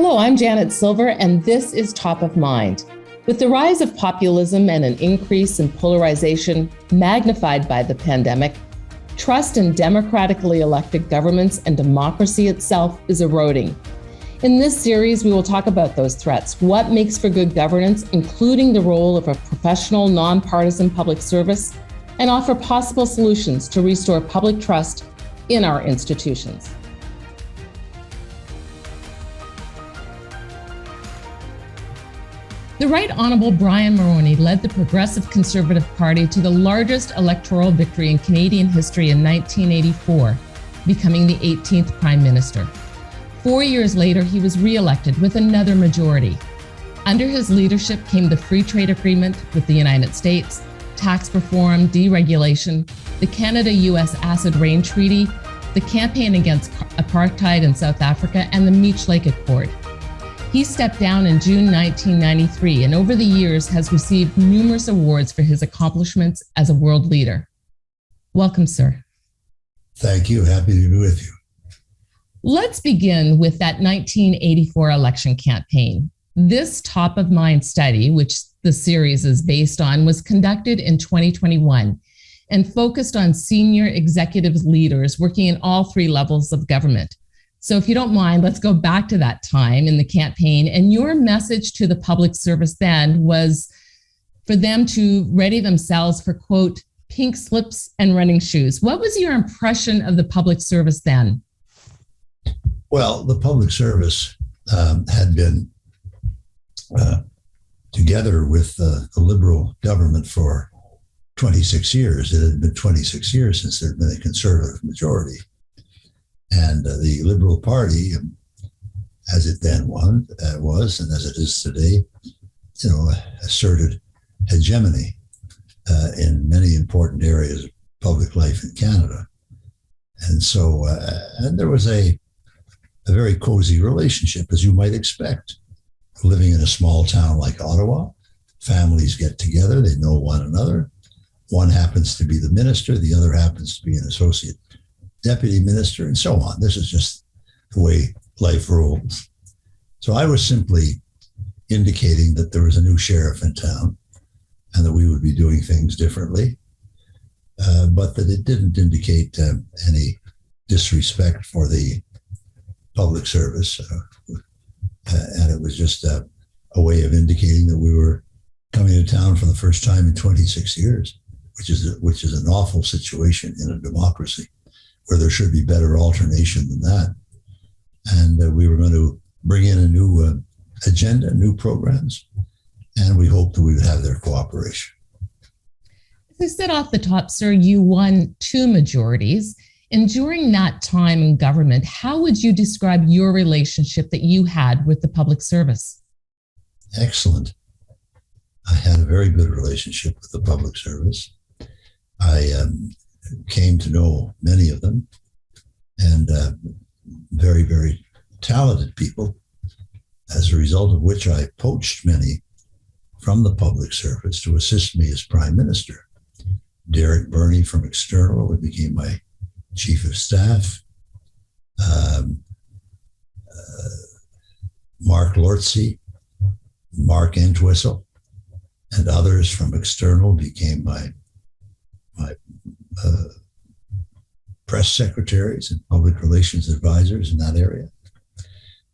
Hello, I'm Janet Silver, and this is Top of Mind. With the rise of populism and an increase in polarization magnified by the pandemic, trust in democratically elected governments and democracy itself is eroding. In this series, we will talk about those threats, what makes for good governance, including the role of a professional, nonpartisan public service, and offer possible solutions to restore public trust in our institutions. The Right Honourable Brian Mulroney led the Progressive Conservative Party to the largest electoral victory in Canadian history in 1984, becoming the 18th Prime Minister. 4 years later, he was re-elected with another majority. Under his leadership came the Free Trade Agreement with the United States, tax reform, deregulation, the Canada-US Acid Rain Treaty, the campaign against apartheid in South Africa, and the Meech Lake Accord. He stepped down in June 1993 and over the years has received numerous awards for his accomplishments as a world leader. Welcome, sir. Thank you. Happy to be with you. Let's begin with that 1984 election campaign. This top of mind study, which the series is based on, was conducted in 2021 and focused on senior executive leaders working in all three levels of government. So if you don't mind, let's go back to that time in the campaign. And your message to the public service then was for them to ready themselves for, quote, pink slips and running shoes. What was your impression of the public service then? Well, the public service had been together with the Liberal government for 26 years. It had been 26 years since there had been a Conservative majority. And the Liberal Party, as it then was, and as it is today, asserted hegemony in many important areas of public life in Canada. And so, and there was a very cozy relationship, as you might expect. Living in a small town like Ottawa, families get together, they know one another. One happens to be the minister, the other happens to be an associate deputy minister, and so on. This is just the way life rolls. So I was simply indicating that there was a new sheriff in town and that we would be doing things differently, but that it didn't indicate any disrespect for the public service. And it was just a way of indicating that we were coming to town for the first time in 26 years, which is an awful situation in a democracy, where there should be better alternation than that. And we were going to bring in a new agenda, new programs, and we hoped that we would have their cooperation. As I said off the top, sir, you won two majorities. And during that time in government, how would you describe your relationship that you had with the public service? Excellent. I had a very good relationship with the public service. I came to know many of them, and very, very talented people, as a result of which I poached many from the public service to assist me as Prime Minister. Derek Burney from External, who became my Chief of Staff. Mark Lortzy, Mark Entwistle, and others from External became my press secretaries and public relations advisors in that area.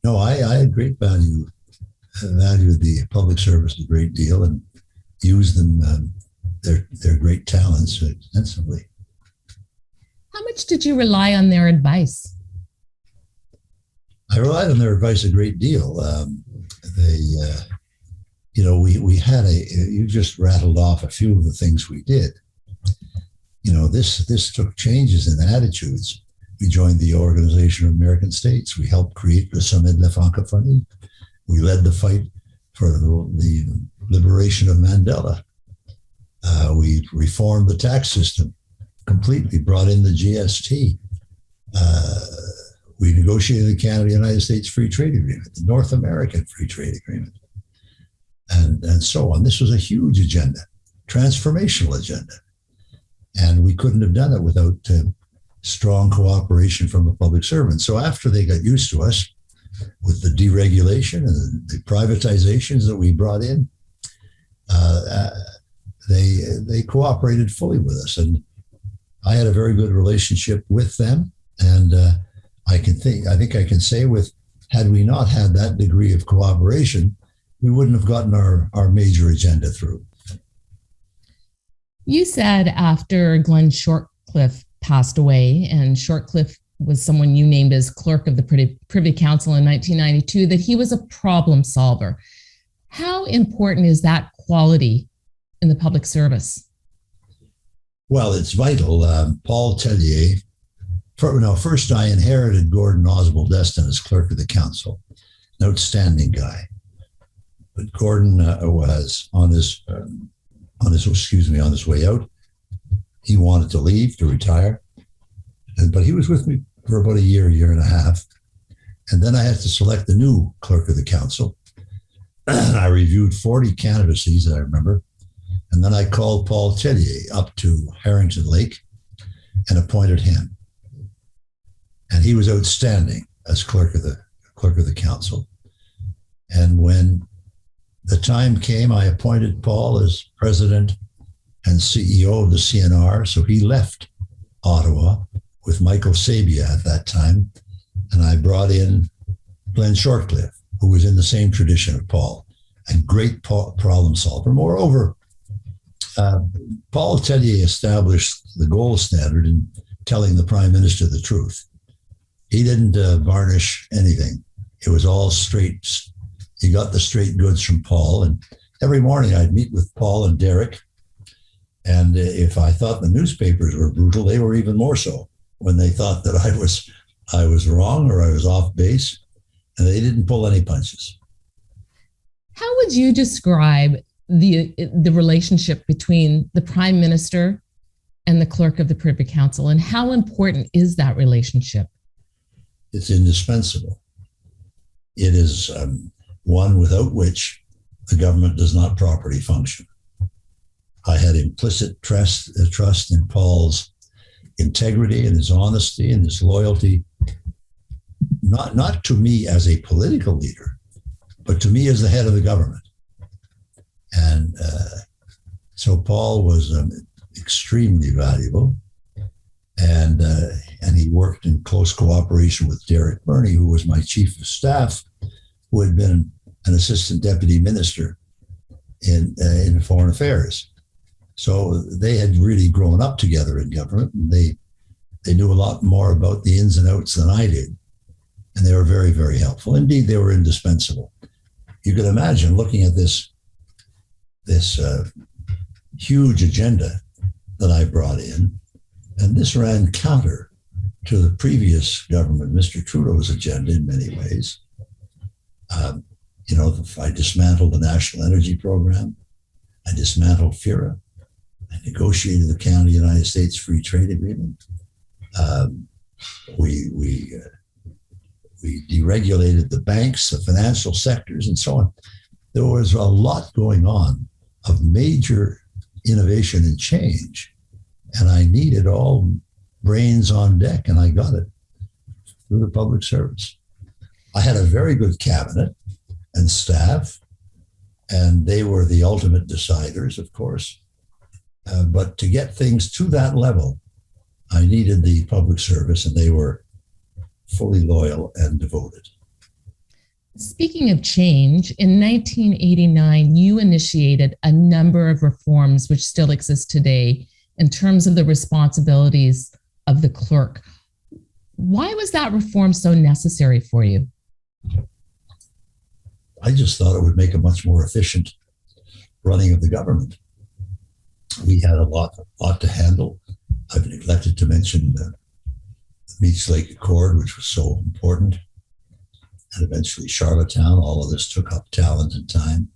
No, I had great valued the public service a great deal and used them, their great talents extensively. Had much did you rely on their advice? I relied on their advice a great deal. We had you just rattled off a few of the things we did. This took changes in attitudes. We joined the Organization of American States. We helped create the Sommet de la Francophonie. We led the fight for the liberation of Mandela. We reformed the tax system completely, brought in the GST. We negotiated the Canada-United States Free Trade Agreement, the North American Free Trade Agreement, and so on. This was a huge agenda, transformational agenda. And we couldn't have done it without strong cooperation from the public servants. So after they got used to us, with the deregulation and the privatizations that we brought in, they cooperated fully with us, and I had a very good relationship with them. And I think I can say, had we not had that degree of cooperation, we wouldn't have gotten our major agenda through. You said after Glenn Shortcliffe passed away, and Shortcliffe was someone you named as clerk of the Privy Council in 1992, that he was a problem solver. How important is that quality in the public service? Well, it's vital. Paul Tellier, first I inherited Gordon Oswald Destin as clerk of the council, an outstanding guy. But Gordon was on his way out. He wanted to leave, to retire. But he was with me for about a year and a half. And then I had to select the new clerk of the council. I reviewed 40 candidacies, I remember. And then I called Paul Tellier up to Harrington Lake and appointed him. And he was outstanding as clerk of the council. And when the time came, I appointed Paul as president and CEO of the CNR. So he left Ottawa with Michael Sabia at that time. And I brought in Glenn Shortcliffe, who was in the same tradition of Paul, and great problem solver. Moreover, Paul Tellier established the gold standard in telling the prime minister the truth. He didn't varnish anything. It was all straight. He got the straight goods from Paul. And every morning I'd meet with Paul and Derek. And if I thought the newspapers were brutal, they were even more so when they thought that I was wrong or I was off base. And they didn't pull any punches. How would you describe the relationship between the prime minister and the clerk of the Privy Council, and how important is that relationship? It's indispensable. It is one without which the government does not properly function. I had implicit trust in Paul's integrity and his honesty and his loyalty, not to me as a political leader, but to me as the head of the government. And so Paul was extremely valuable, and he worked in close cooperation with Derek Burney, who was my chief of staff, who had been an assistant deputy minister in foreign affairs. So they had really grown up together in government, and they knew a lot more about the ins and outs than I did, and they were very, very helpful. Indeed, they were indispensable. You can imagine looking at this huge agenda that I brought in, and this ran counter to the previous government, Mr. Trudeau's agenda in many ways. I dismantled the National Energy Program. I dismantled FIRA. I negotiated the Canada United States Free Trade Agreement. We deregulated the banks, the financial sectors, and so on. There was a lot going on of major innovation and change, and I needed all brains on deck, and I got it through the public service. I had a very good cabinet and staff, and they were the ultimate deciders, of course. But to get things to that level, I needed the public service, and they were fully loyal and devoted. Speaking of change, in 1989, you initiated a number of reforms which still exist today in terms of the responsibilities of the clerk. Why was that reform so necessary for you? I just thought it would make a much more efficient running of the government. We had a lot to handle. I've neglected to mention the Meats Lake Accord, which was so important, and eventually Charlottetown. All of this took up talent and time.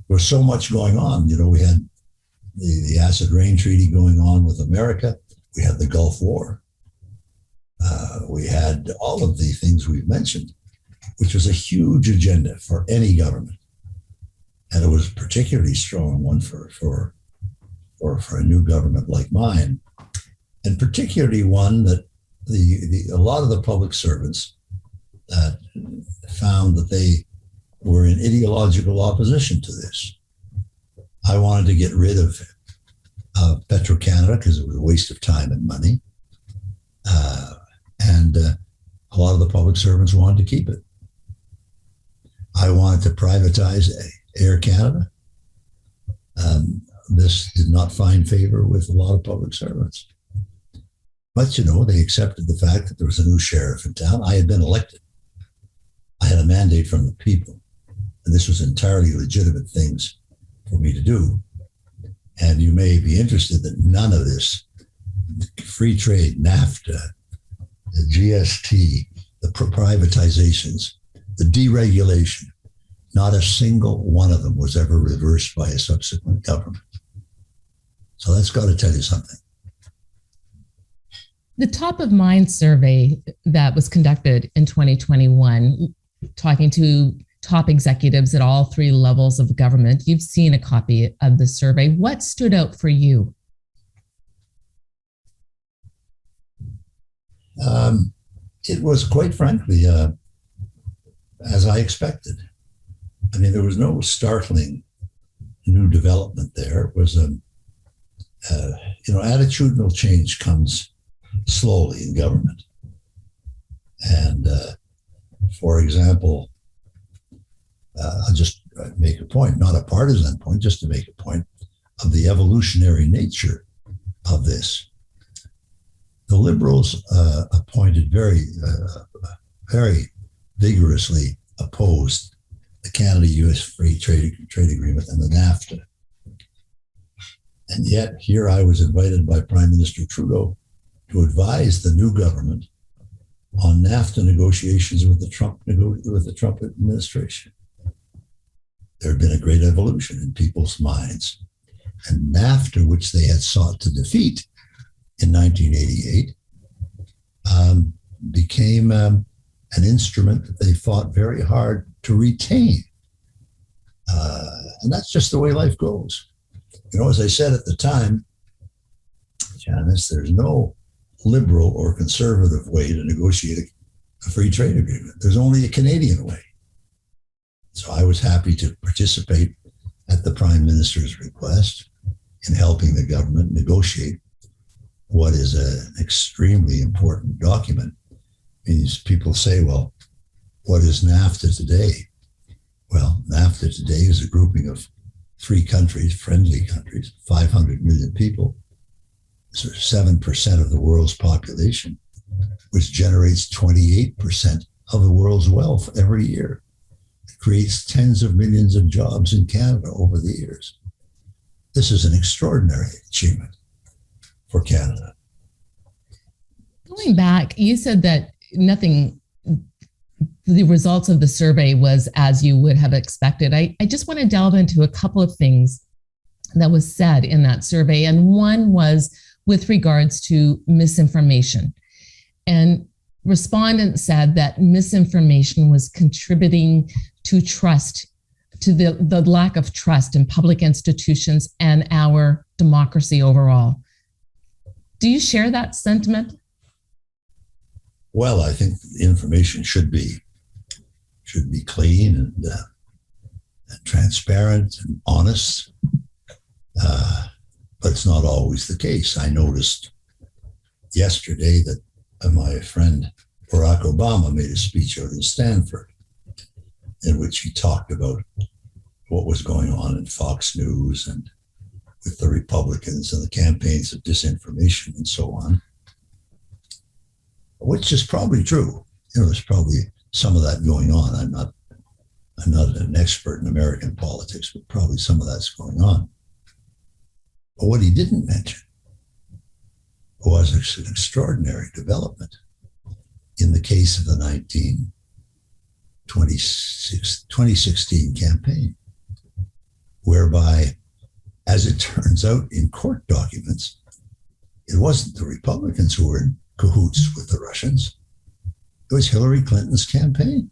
There was so much going on. We had the Acid Rain Treaty going on with America. We had the Gulf War. We had all of the things we've mentioned, which was a huge agenda for any government. And it was a particularly strong one for a new government like mine, and particularly one that a lot of the public servants found that they were in ideological opposition to this. I wanted to get rid of Petro-Canada because it was a waste of time and money. And a lot of the public servants wanted to keep it. I wanted to privatize Air Canada. This did not find favor with a lot of public servants. But, they accepted the fact that there was a new sheriff in town. I had been elected. I had a mandate from the people. And this was entirely legitimate things for me to do. And you may be interested that none of this, free trade, NAFTA, the GST, the privatizations, the deregulation, not a single one of them was ever reversed by a subsequent government. So that's got to tell you something. The Top of Mind survey that was conducted in 2021, talking to top executives at all three levels of government, you've seen a copy of the survey. What stood out for you? It was, quite frankly, as I expected. I mean, there was no startling new development there. It was attitudinal change comes slowly in government. And for example, I'll just make a point, not a partisan point, just to make a point of the evolutionary nature of this. The Liberals appointed very vigorously opposed the Canada-US Free Trade Agreement and the NAFTA. And yet here I was invited by Prime Minister Trudeau to advise the new government on NAFTA negotiations with the Trump administration. There had been a great evolution in people's minds. And NAFTA, which they had sought to defeat in 1988, became an instrument that they fought very hard to retain. And that's just the way life goes. As I said at the time, Janice, there's no liberal or conservative way to negotiate a free trade agreement. There's only a Canadian way. So I was happy to participate at the Prime Minister's request in helping the government negotiate what is an extremely important document. People say, well, what is NAFTA today? Well, NAFTA today is a grouping of 3 countries, friendly countries, 500 million people, so 7% of the world's population, which generates 28% of the world's wealth every year. It creates tens of millions of jobs in Canada over the years. This is an extraordinary achievement for Canada. Going back, you said that the results of the survey was as you would have expected. I just want to delve into a couple of things that was said in that survey. And one was with regards to misinformation. And respondents said that misinformation was contributing to the lack of trust in public institutions and our democracy overall. Do you share that sentiment? Well, I think information should be clean and transparent and honest, but it's not always the case. I noticed yesterday that my friend Barack Obama made a speech out in Stanford in which he talked about what was going on in Fox News and with the Republicans and the campaigns of disinformation and so on, which is probably true. There's probably some of that going on. I'm not an expert in American politics, but probably some of that's going on. But what he didn't mention was an extraordinary development in the case of the 2016 campaign, whereby, as it turns out in court documents, it wasn't the Republicans who were in cahoots with the Russians. It was Hillary Clinton's campaign,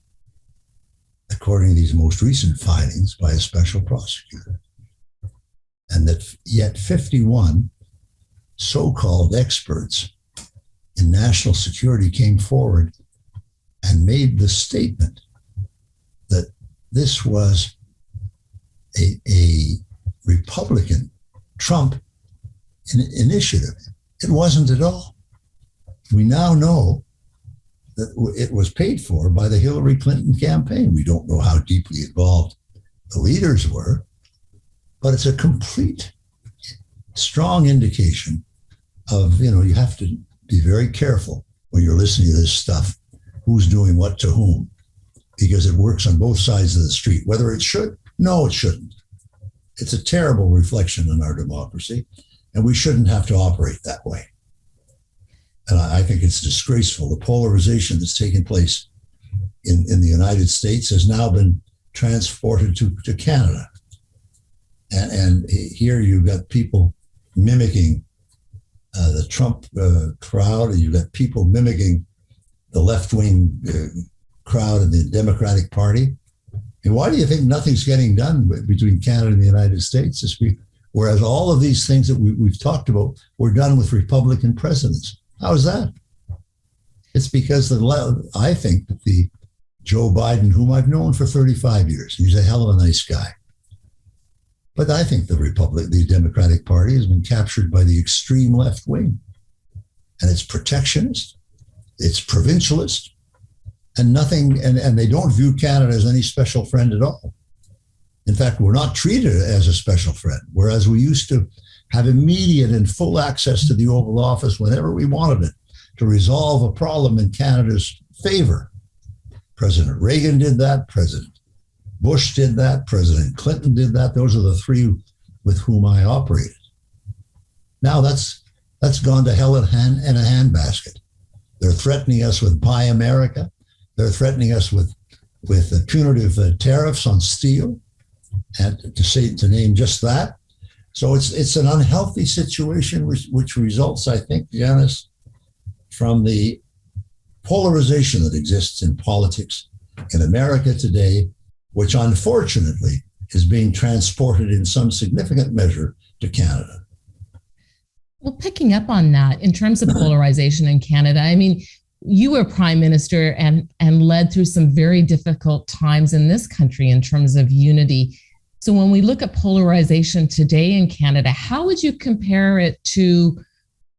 according to these most recent filings by a special prosecutor. And that yet 51 so-called experts in national security came forward and made the statement that this was a Republican Trump initiative. It wasn't at all. We now know that it was paid for by the Hillary Clinton campaign. We don't know how deeply involved the leaders were, but it's a complete, strong indication of, you have to be very careful when you're listening to this stuff, who's doing what to whom, because it works on both sides of the street. Whether it should, no, it shouldn't. It's a terrible reflection on our democracy, and we shouldn't have to operate that way. And I think it's disgraceful. The polarization that's taken place in the United States has now been transported to Canada. And here you've got people mimicking the Trump crowd, and you've got people mimicking the left-wing crowd in the Democratic Party. And why do you think nothing's getting done between Canada and the United States? Whereas all of these things that we've talked about were done with Republican presidents. How is that? It's because I think that the Joe Biden, whom I've known for 35 years, he's a hell of a nice guy. But I think the Democratic Party has been captured by the extreme left wing. And it's protectionist, it's provincialist, and they don't view Canada as any special friend at all. In fact, we're not treated as a special friend, whereas we used to have immediate and full access to the Oval Office whenever we wanted it to resolve a problem in Canada's favor. President Reagan did that, President Bush did that, President Clinton did that. Those are the three with whom I operated. Now that's gone to hell in a handbasket. They're threatening us with Buy America. They're threatening us with punitive tariffs on steel, and to name just that. So it's an unhealthy situation, which results, I think, Janice, from the polarization that exists in politics in America today, which unfortunately is being transported in some significant measure to Canada. Well, picking up on that, in terms of polarization in Canada, I mean, you were prime minister and led through some very difficult times in this country in terms of unity. So when we look at polarization today in Canada, how would you compare it to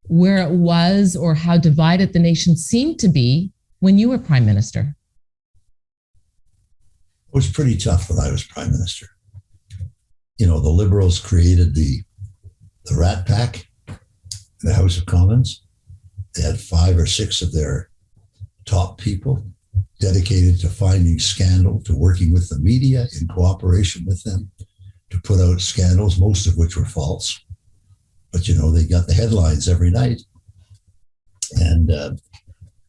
where it was or how divided the nation seemed to be when you were prime minister? It was pretty tough when I was prime minister. The Liberals created the Rat Pack in the House of Commons. They had 5 or 6 of their top people dedicated to finding scandal, to working with the media in cooperation with them, to put out scandals, most of which were false. But, they got the headlines every night. And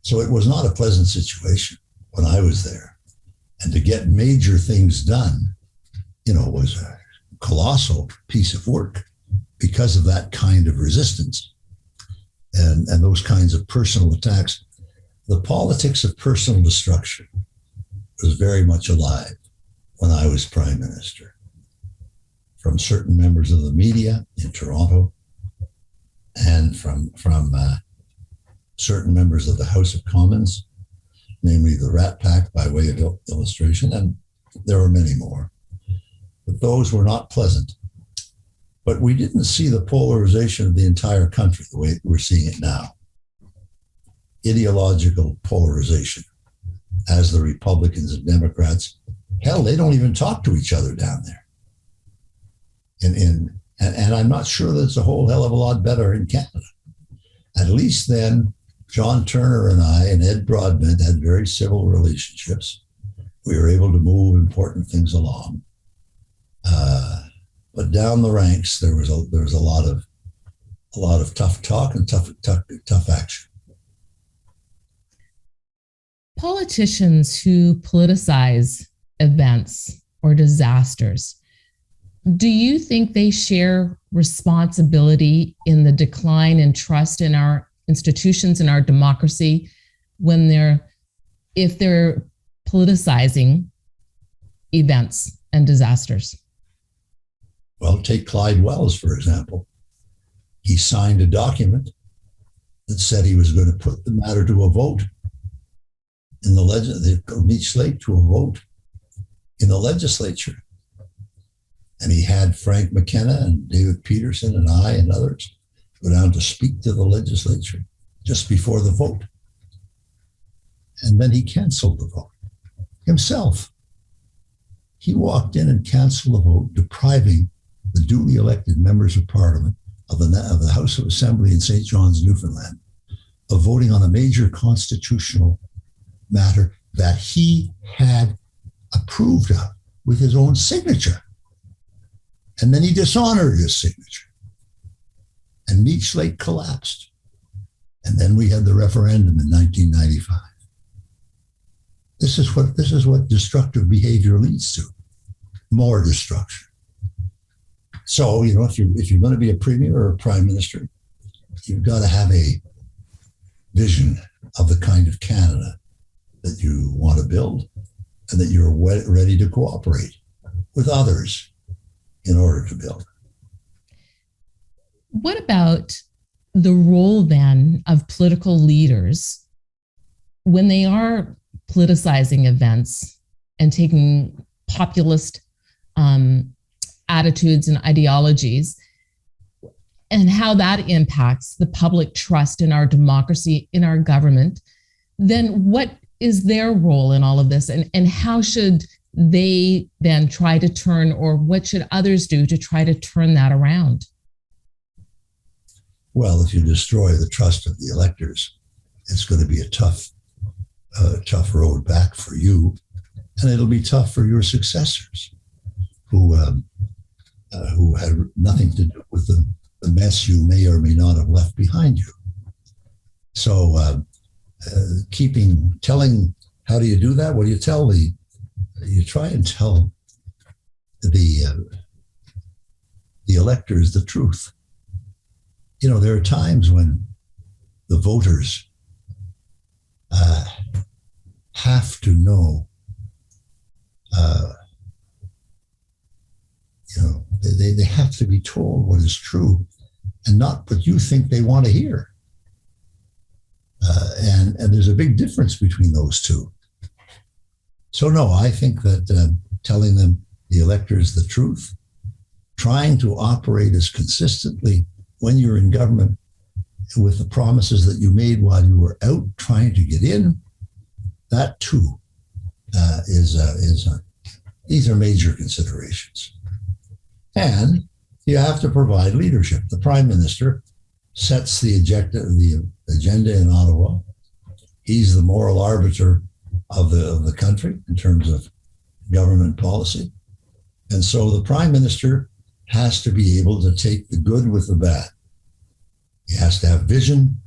so it was not a pleasant situation when I was there. And to get major things done, was a colossal piece of work because of that kind of resistance and those kinds of personal attacks. The politics of personal destruction was very much alive when I was prime minister, from certain members of the media in Toronto and from certain members of the House of Commons, namely the Rat Pack by way of illustration, and there were many more. But those were not pleasant. But we didn't see the polarization of the entire country the way we're seeing it now. Ideological polarization, as the Republicans and Democrats, hell, they don't even talk to each other down there. And I'm not sure that it's a whole hell of a lot better in Canada. At least then, John Turner and I and Ed Broadbent had very civil relationships. We were able to move important things along. But down the ranks, there was a lot of tough talk and tough action. Politicians who politicize events or disasters, do you think they share responsibility in the decline in trust in our institutions and our democracy if they're politicizing events and disasters? Well, take Clyde Wells, for example. He signed a document that said he was going to put the matter to a vote in the they meet Slate to a vote in the legislature. And he had Frank McKenna and David Peterson and I and others go down to speak to the legislature just before the vote. And then he canceled the vote himself. He walked in and canceled the vote, depriving the duly elected members of Parliament of the House of Assembly in St. John's, Newfoundland, of voting on a major constitutional matter that he had approved of with his own signature. And then he dishonored his signature. And Meech Lake collapsed. And then we had the referendum in 1995. This is what destructive behavior leads to. More destruction. So, if you're going to be a premier or a prime minister, you've got to have a vision of the kind of Canada that you want to build and that you're ready to cooperate with others in order to build. What about the role then of political leaders when they are politicizing events and taking populist attitudes and ideologies, and how that impacts the public trust in our democracy, in our government? Then what is their role in all of this? And how should they then try to turn, or what should others do to try to turn that around? Well, if you destroy the trust of the electors, it's going to be a tough road back for you, and it'll be tough for your successors who had nothing to do with the mess you may or may not have left behind you. So telling, how do you do that? Well, you try and tell the electors the truth. There are times when the voters have to know, they have to be told what is true and not what you think they want to hear. And there's a big difference between those two. So no, I think that telling them, the electors, the truth, trying to operate as consistently when you're in government with the promises that you made while you were out trying to get in, that too these are major considerations. And you have to provide leadership. The Prime Minister sets the agenda in Ottawa. He's the moral arbiter of the country in terms of government policy. And so the Prime Minister has to be able to take the good with the bad. He has to have vision,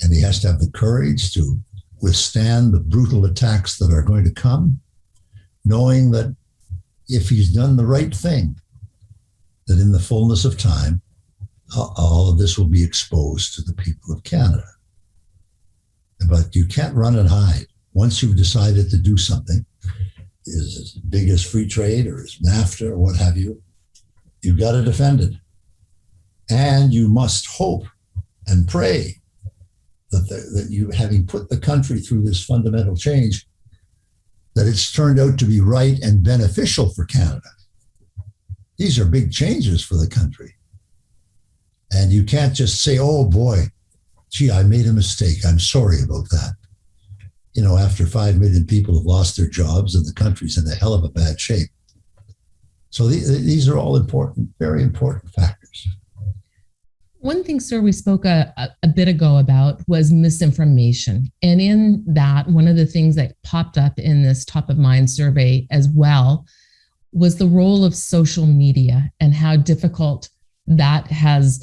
and he has to have the courage to withstand the brutal attacks that are going to come, knowing that if he's done the right thing, that in the fullness of time, all of this will be exposed to the people of Canada. But you can't run and hide. Once you've decided to do something, is as big as free trade or as NAFTA or what have you, you've got to defend it. And you must hope and pray that you, having put the country through this fundamental change, that it's turned out to be right and beneficial for Canada. These are big changes for the country. And you can't just say, oh boy, gee, I made a mistake. I'm sorry about that. After 5 million people have lost their jobs and the country's in a hell of a bad shape. So these are all important, very important factors. One thing, sir, we spoke a bit ago about was misinformation. And in that, one of the things that popped up in this top of mind survey as well was the role of social media and how difficult that has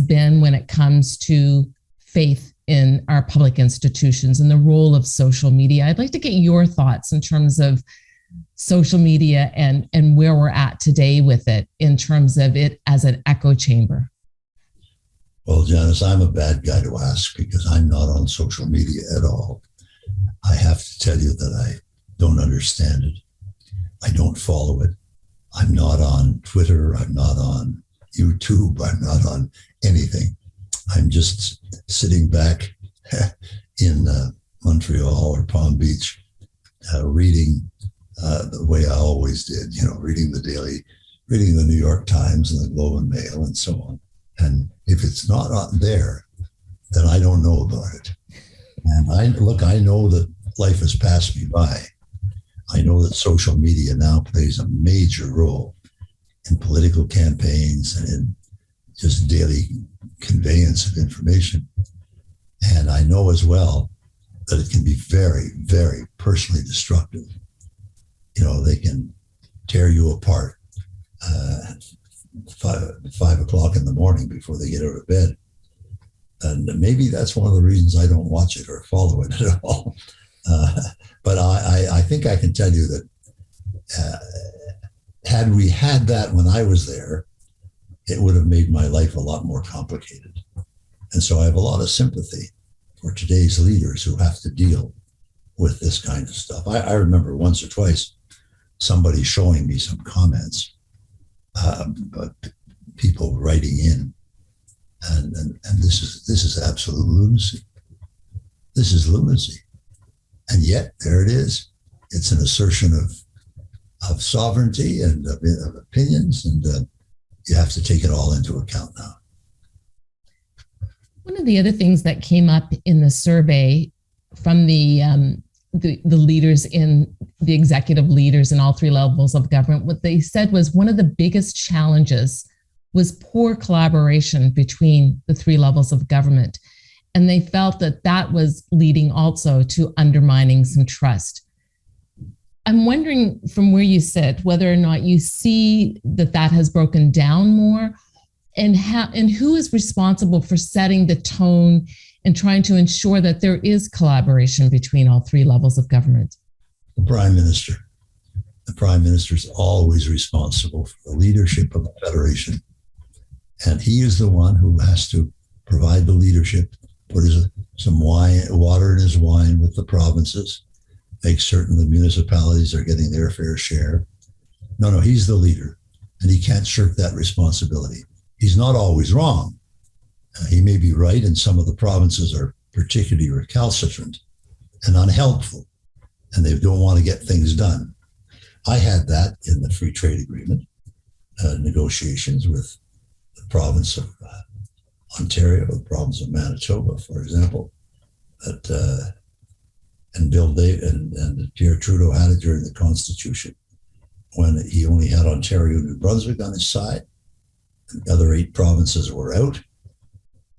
been when it comes to faith in our public institutions and the role of social media. I'd like to get your thoughts in terms of social media and where we're at today with it in terms of it as an echo chamber. Well, Janice, I'm a bad guy to ask because I'm not on social media at all. I have to tell you that I don't understand it. I don't follow it. I'm not on Twitter. I'm not on YouTube. I'm not on anything. I'm just sitting back on Montreal or Palm Beach, reading the way I always did, reading reading the New York Times and the Globe and Mail and so on. And if it's not on there, then I don't know about it. And I know that life has passed me by. I know that social media now plays a major role in political campaigns and in just daily conveyance of information. And I know as well that it can be very, very personally destructive. They can tear you apart 5 o'clock in the morning before they get out of bed. And maybe that's one of the reasons I don't watch it or follow it at all. But I think I can tell you that had we had that when I was there, it would have made my life a lot more complicated. And so I have a lot of sympathy for today's leaders who have to deal with this kind of stuff. I remember once or twice somebody showing me some comments, people writing in, and this is absolute lunacy. This is lunacy. And yet there it is. It's an assertion of sovereignty and of opinions, and you have to take it all into account now. One of the other things that came up in the survey from the leaders the executive leaders in all three levels of government, what they said was one of the biggest challenges was poor collaboration between the three levels of government. And they felt that was leading also to undermining some trust. I'm wondering from where you sit, whether or not you see that has broken down more, and who is responsible for setting the tone and trying to ensure that there is collaboration between all three levels of government? The Prime Minister. The Prime Minister is always responsible for the leadership of the Federation. And he is the one who has to provide the leadership, put some water in his wine with the provinces, make certain the municipalities are getting their fair share. No, he's the leader, and he can't shirk that responsibility. He's not always wrong. He may be right, and some of the provinces are particularly recalcitrant and unhelpful, and they don't want to get things done. I had that in the free trade agreement negotiations with the province of Ontario, the province of Manitoba, for example, and Bill Day and Pierre Trudeau had it during the Constitution when he only had Ontario and New Brunswick on his side. The other 8 provinces were out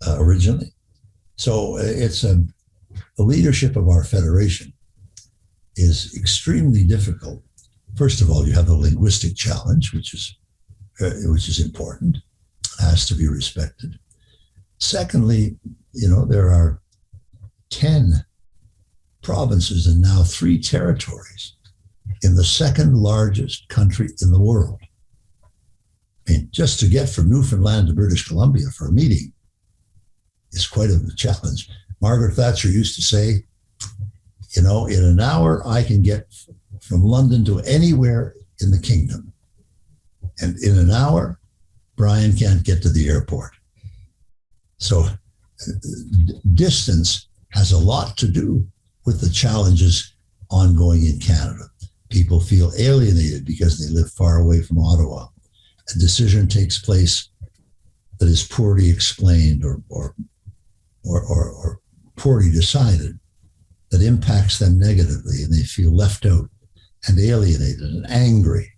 originally. So it's the leadership of our federation is extremely difficult. First of all, you have the linguistic challenge, which is important, has to be respected. Secondly, there are 10 provinces and now 3 territories in the second largest country in the world. I mean, just to get from Newfoundland to British Columbia for a meeting is quite a challenge. Margaret Thatcher used to say, in an hour, I can get from London to anywhere in the kingdom. And in an hour, Brian can't get to the airport. So distance has a lot to do with the challenges ongoing in Canada. People feel alienated because they live far away from Ottawa. A decision takes place that is poorly explained or poorly decided that impacts them negatively, and they feel left out and alienated and angry.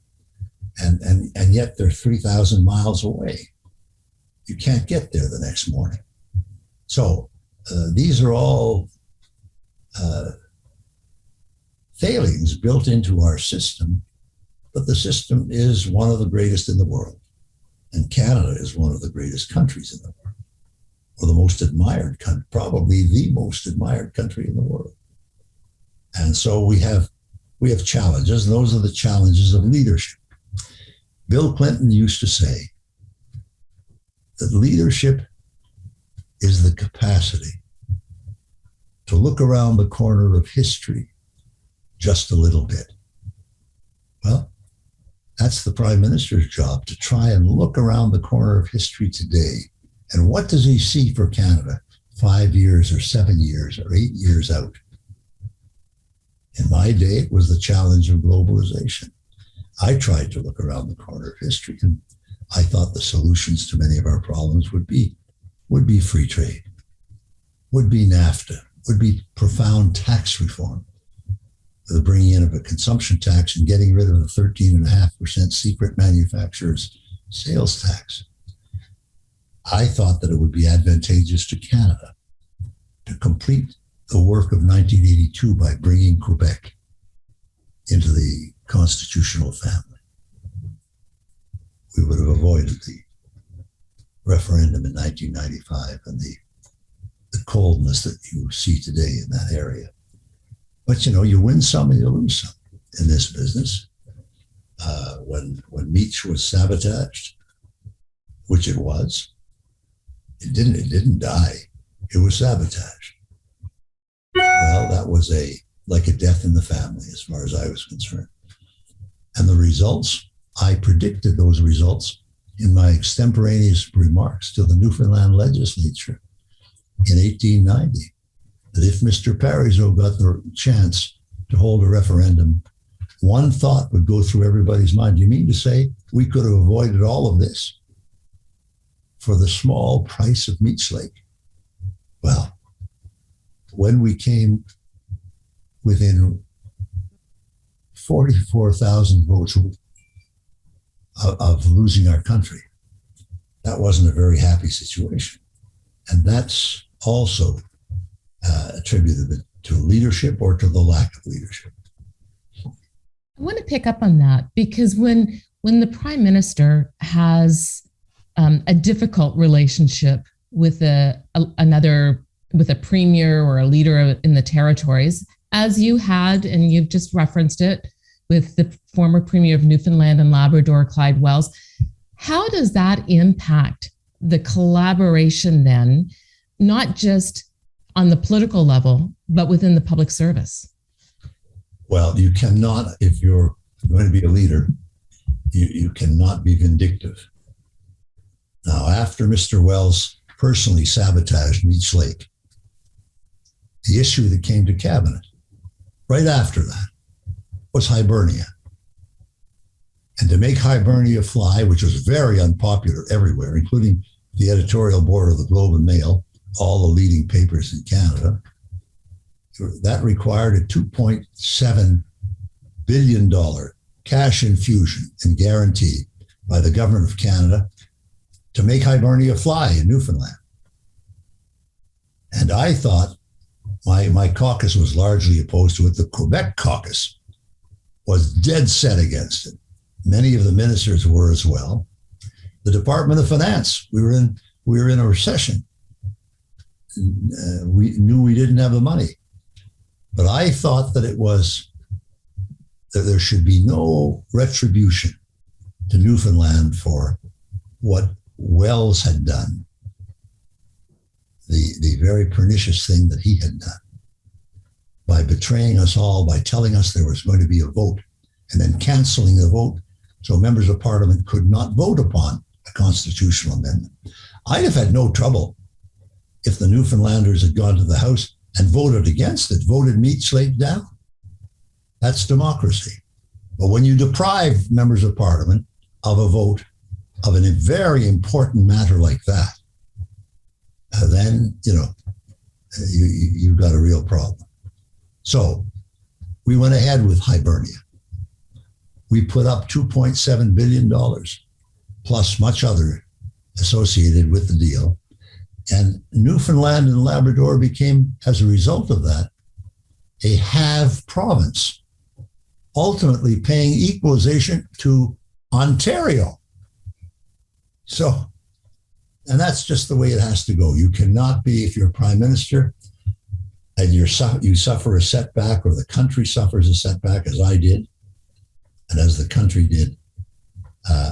And yet they're 3,000 miles away. You can't get there the next morning. So these are all failings built into our system, but the system is one of the greatest in the world. And Canada is one of the greatest countries in the world, or the most admired country, probably the most admired country in the world. And so we have challenges, and those are the challenges of leadership. Bill Clinton used to say that leadership is the capacity to look around the corner of history just a little bit. Well, that's the Prime Minister's job, to try and look around the corner of history today. And what does he see for Canada 5 years or 7 years or 8 years out? In my day, it was the challenge of globalization. I tried to look around the corner of history, and I thought the solutions to many of our problems would be free trade, would be NAFTA, would be profound tax reform, the bringing in of a consumption tax and getting rid of the 13.5% secret manufacturer's sales tax. I thought that it would be advantageous to Canada to complete the work of 1982 by bringing Quebec into the constitutional family. We would have avoided the referendum in 1995 and the coldness that you see today in that area. But you win some and you lose some in this business. When Meach was sabotaged, which it was, it didn't die. It was sabotaged. Well, that was like a death in the family as far as I was concerned. And the results, I predicted those results in my extemporaneous remarks to the Newfoundland legislature in 1890, that if Mr. Parizeau got the chance to hold a referendum, one thought would go through everybody's mind. You mean to say we could have avoided all of this for the small price of Meech Lake? Well, when we came within 44,000 votes of losing our country, that wasn't a very happy situation. And that's also attributed to leadership or to the lack of leadership. I want to pick up on that because when the Prime Minister has a difficult relationship with a premier or a leader in the territories, as you had, and you've just referenced it with the former Premier of Newfoundland and Labrador, Clyde Wells, how does that impact the collaboration then, not just on the political level, but within the public service? Well, you cannot, if you're going to be a leader, you cannot be vindictive. Now, after Mr. Wells personally sabotaged Meech Lake, the issue that came to cabinet right after that was Hibernia. And to make Hibernia fly, which was very unpopular everywhere, including the editorial board of the Globe and Mail, all the leading papers in Canada, that required a $2.7 billion cash infusion and guarantee by the government of Canada to make Hibernia fly in Newfoundland. And I thought my caucus was largely opposed to it. The Quebec caucus was dead set against it. Many of the ministers were as well. The Department of Finance, we were in a recession. We knew we didn't have the money. But I thought that that there should be no retribution to Newfoundland for what Wells had done, the very pernicious thing that he had done, by betraying us all, by telling us there was going to be a vote and then canceling the vote so members of Parliament could not vote upon a constitutional amendment. I'd have had no trouble if the Newfoundlanders had gone to the House and voted against it, voted Meech Lake down. That's democracy. But when you deprive members of Parliament of a vote of a very important matter like that, then, you've got a real problem. So we went ahead with Hibernia. We put up $2.7 billion plus much other associated with the deal. And Newfoundland and Labrador became, as a result of that, a have province, ultimately paying equalization to Ontario. So, and that's just the way it has to go. You cannot be, if you're prime minister and you suffer a setback, or the country suffers a setback, as I did, and as the country did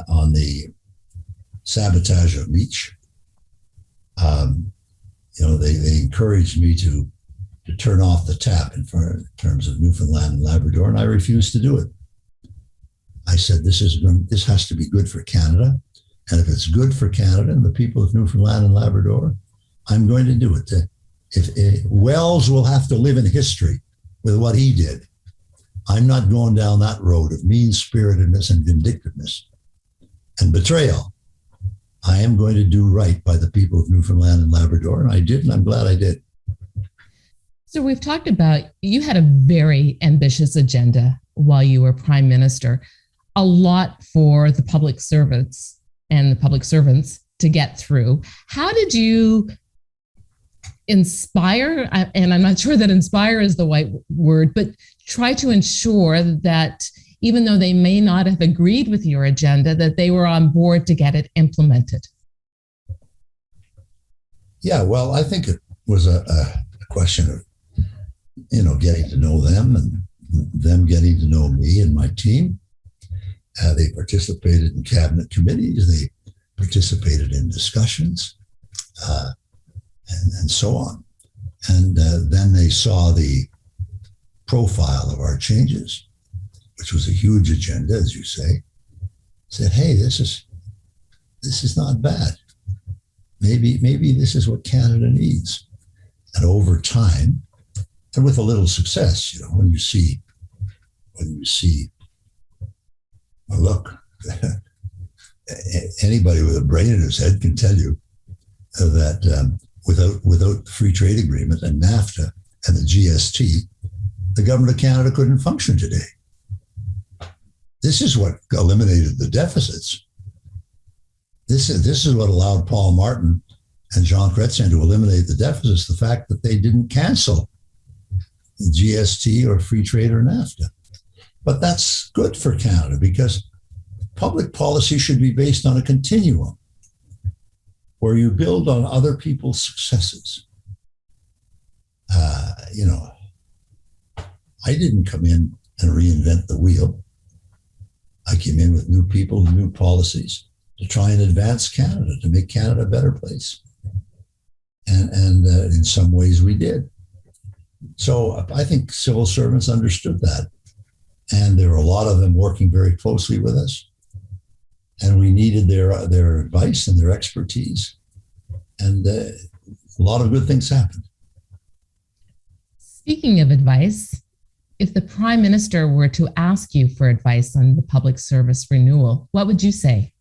on the sabotage of Meech. They encouraged me to turn off the tap in terms of Newfoundland and Labrador, and I refused to do it. I said, this has to be good for Canada, and if it's good for Canada and the people of Newfoundland and Labrador, I'm going to do it. If Wells will have to live in history with what he did I'm not going down that road of mean-spiritedness and vindictiveness and betrayal. I am going to do right by the people of Newfoundland and Labrador, and I did, and I'm glad I did. So we've talked about, you had a very ambitious agenda while you were Prime Minister, a lot for the public servants and the public servants to get through. How did you inspire, and I'm not sure that inspire is the right word, but try to ensure that even though they may not have agreed with your agenda, that they were on board to get it implemented? Yeah, well, I think it was a question of, getting to know them and them getting to know me and my team. They participated in cabinet committees. They participated in discussions and so on. And then they saw the profile of our changes, which was a huge agenda, as you say. Said, hey, this is not bad. Maybe this is what Canada needs. And over time, and with a little success, when you see, well, look, anybody with a brain in his head can tell you that without the free trade agreement and NAFTA and the GST, the government of Canada couldn't function today. This is what eliminated the deficits. This is what allowed Paul Martin and Jean Chrétien to eliminate the deficits, the fact that they didn't cancel the GST or free trade or NAFTA. But that's good for Canada because public policy should be based on a continuum where you build on other people's successes. I didn't come in and reinvent the wheel. I came in with new people and new policies to try and advance Canada, to make Canada a better place. And in some ways we did. So I think civil servants understood that. And there were a lot of them working very closely with us. And we needed their advice and their expertise. And a lot of good things happened. Speaking of advice, if the Prime Minister were to ask you for advice on the public service renewal, what would you say?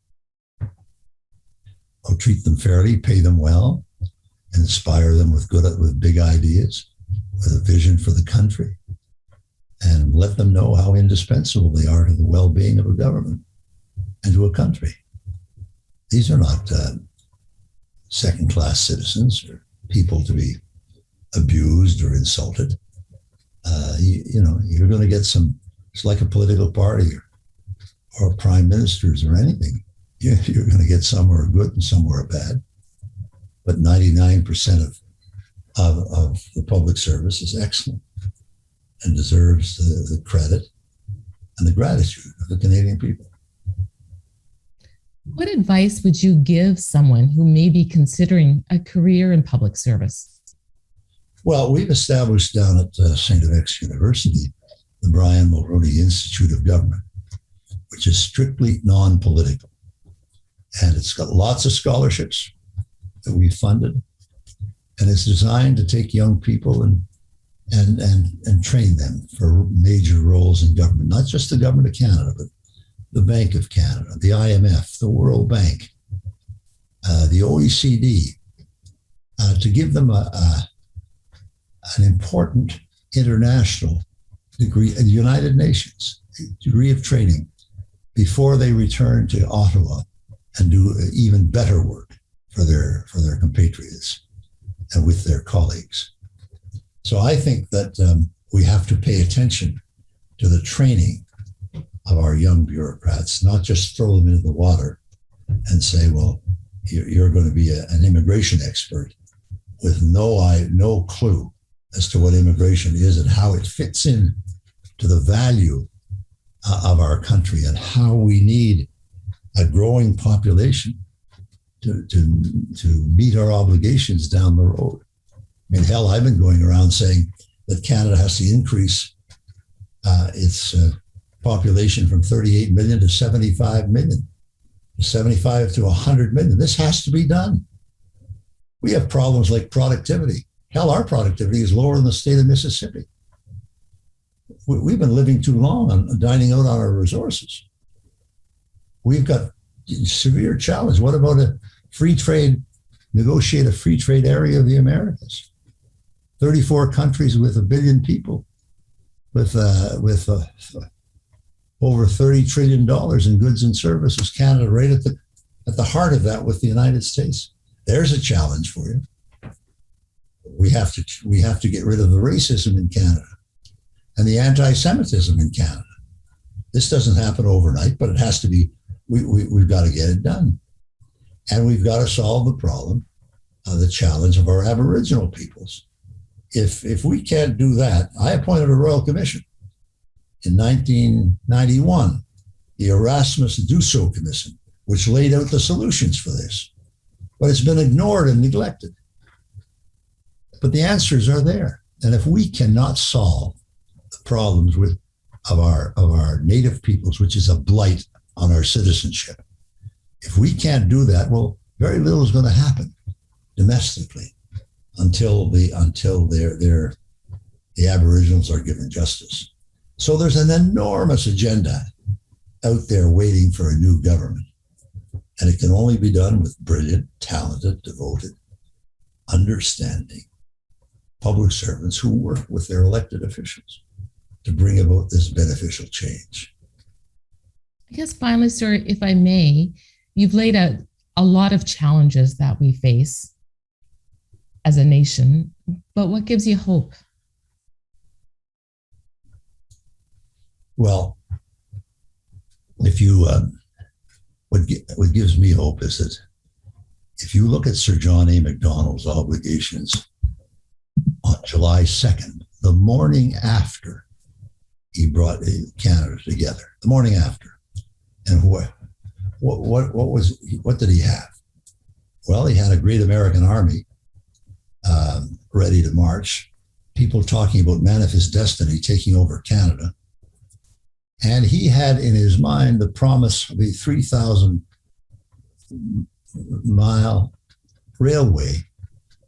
I'll treat them fairly, pay them well, and inspire them with big ideas, with a vision for the country, and let them know how indispensable they are to the well-being of a government and to a country. These are not second-class citizens or people to be abused or insulted. You're going to get some, it's like a political party or prime ministers or anything. You're going to get some who are good and some who are bad. But 99% of the public service is excellent and deserves the credit and the gratitude of the Canadian people. What advice would you give someone who may be considering a career in public service? Well, we've established down at St. FX University the Brian Mulroney Institute of Government, which is strictly non-political. And it's got lots of scholarships that we funded. And it's designed to take young people and train them for major roles in government, not just the government of Canada, but the Bank of Canada, the IMF, the World Bank, the OECD, to give them an important international degree, the United Nations degree of training before they return to Ottawa and do even better work for their compatriots and with their colleagues. So I think that we have to pay attention to the training of our young bureaucrats, not just throw them into the water and say, well, you're going to be an immigration expert with no clue as to what immigration is and how it fits in to the value of our country and how we need a growing population to meet our obligations down the road. I mean, hell, I've been going around saying that Canada has to increase its population from 38 million to 75 million, 75 to 100 million. This has to be done. We have problems like productivity. Hell, our productivity is lower than the state of Mississippi. we've been living too long on dining out on our resources. We've got severe challenge. What about negotiate a free trade area of the Americas? 34 countries with 1 billion people, with over $30 trillion in goods and services. Canada right at the heart of that with the United States. There's a challenge for you. We have to get rid of the racism in Canada and the anti-Semitism in Canada. This doesn't happen overnight, but it has to be. We've got to get it done, and we've got to solve the problem, the challenge of our Aboriginal peoples. If we can't do that, I appointed a Royal Commission in 1991, the Erasmus Dusso Commission, which laid out the solutions for this, but it's been ignored and neglected. But the answers are there, and if we cannot solve the problems of our native peoples, which is a blight on our citizenship, if we can't do that, well, very little is going to happen domestically until the Aboriginals are given justice. So there's an enormous agenda out there waiting for a new government, and it can only be done with brilliant, talented, devoted, understanding public servants who work with their elected officials to bring about this beneficial change. I guess finally, sir, if I may, you've laid out a lot of challenges that we face as a nation, but what gives you hope? Well, if you, what gives me hope is that if you look at Sir John A. Macdonald's obligations on July 2nd, the morning after he brought Canada together, the morning after, and what did he have? Well, he had a great American army ready to march, people talking about manifest destiny taking over Canada. And he had in his mind the promise of a 3,000-mile railway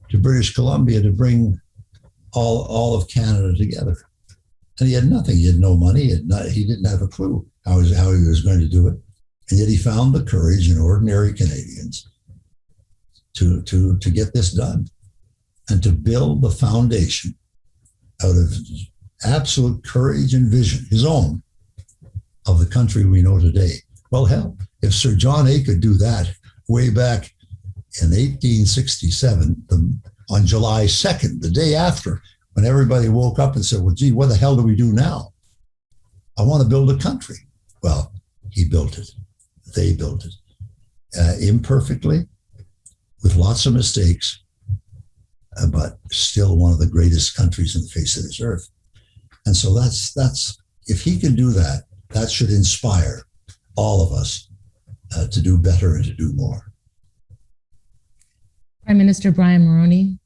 to British Columbia to bring all of Canada together. And he had nothing. He had no money. He didn't have a clue how he was going to do it. And yet he found the courage in ordinary Canadians to get this done and to build the foundation out of absolute courage and vision, his own, of the country we know today. Well, hell, if Sir John A. could do that way back in 1867, on July 2nd, the day after, when everybody woke up and said, well, gee, what the hell do we do now? I want to build a country. Well, he built it. They built it. Imperfectly, with lots of mistakes, but still one of the greatest countries in the face of this earth. And so that's if he can do that, that should inspire all of us to do better and to do more. Prime Minister Brian Mulroney,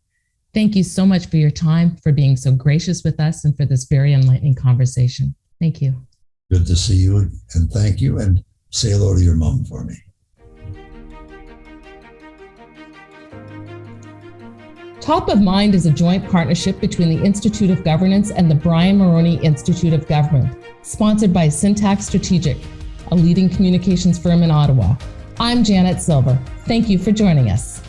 thank you so much for your time, for being so gracious with us, and for this very enlightening conversation. Thank you. Good to see you, and thank you, and say hello to your mom for me. Top of Mind is a joint partnership between the Institute of Governance and the Brian Mulroney Institute of Government, sponsored by Syntax Strategic, a leading communications firm in Ottawa. I'm Janet Silver. Thank you for joining us.